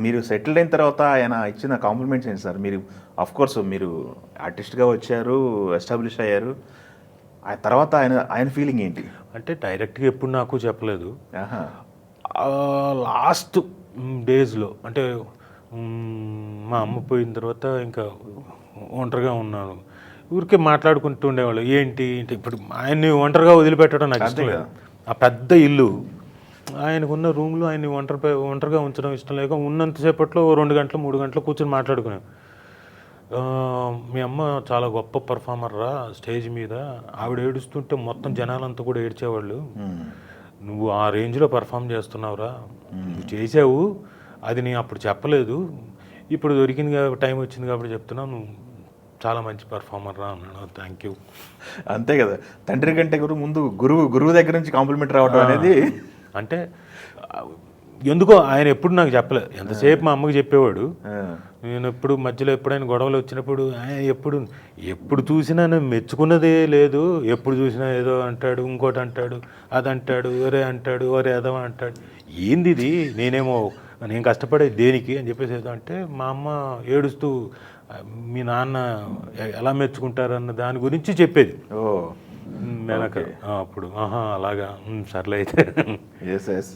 మీరు సెటిల్డ్ అయిన తర్వాత ఆయన ఇచ్చిన కాంప్లిమెంట్స్ ఏంటి సార్? మీరు కోర్స్ మీరు ఆర్టిస్ట్‌గా వచ్చారు, ఎస్టాబ్లిష్ అయ్యారు. ఆ తర్వాత ఆయన ఆయన ఫీలింగ్ ఏంటి? అంటే డైరెక్ట్‌గా ఎప్పుడు నాకు చెప్పలేదు. ఆహా! లాస్ట్ డేస్‌లో అంటే మా అమ్మ పోయిన తర్వాత ఇంకా ఒంటరిగా ఉన్నాను. ఊరికే మాట్లాడుకుంటూ ఉండేవాళ్ళు. ఏంటి అంటే ఇప్పుడు ఆయన్ని ఒంటరిగా వదిలిపెట్టడం నాకు ఇష్టం లేదు. ఆ పెద్ద ఇల్లు, ఆయనకున్న రూమ్‌లో ఆయన్ని ఒంటరిగా ఉంచడం ఇష్టం లేక ఉన్నంతసేపట్లో 2 గంటలు, 3 గంటలు కూర్చొని మాట్లాడుకున్నాం. మీ అమ్మ చాలా గొప్ప పర్ఫార్మర్ రా స్టేజ్ మీద. ఆవిడ ఏడుస్తుంటే మొత్తం జనాలంతా కూడా ఏడ్చేవాళ్ళు. నువ్వు ఆ రేంజ్‌లో పర్ఫామ్ చేస్తున్నావురా. నువ్వు చేసావు. అది నేను అప్పుడు చెప్పలేదు. ఇప్పుడు దొరికింది టైం వచ్చింది కాబట్టి చెప్తున్నా. నువ్వు చాలా మంచి పర్ఫార్మర్ రా అన్నాడు. Thank you. అంతే కదా! తండ్రి కంటే కూడా ముందు గురువు దగ్గర నుంచి కాంప్లిమెంట్ రావడం అనేది అంటే ఎందుకో ఆయన ఎప్పుడు నాకు చెప్పలేదు. ఎంతసేపు మా అమ్మకి చెప్పేవాడు. నేను ఎప్పుడు మధ్యలో ఎప్పుడైనా గొడవలు వచ్చినప్పుడు ఎప్పుడు చూసినా నేను మెచ్చుకున్నదే లేదు. ఎప్పుడు చూసినా ఏదో అంటాడు, ఇంకోటి అంటాడు, అది అంటాడు, ఒరే ఎదవ అంటాడు. ఏంది ఇది? నేను కష్టపడేది దేనికి అని చెప్పేసి ఏదో అంటే మా అమ్మ ఏడుస్తూ మీ నాన్న ఎలా మెచ్చుకుంటారన్న దాని గురించి చెప్పేది. ఓహ్! వెనక అప్పుడు అలాగా సర్లే అయితే. యెస్. యెస్.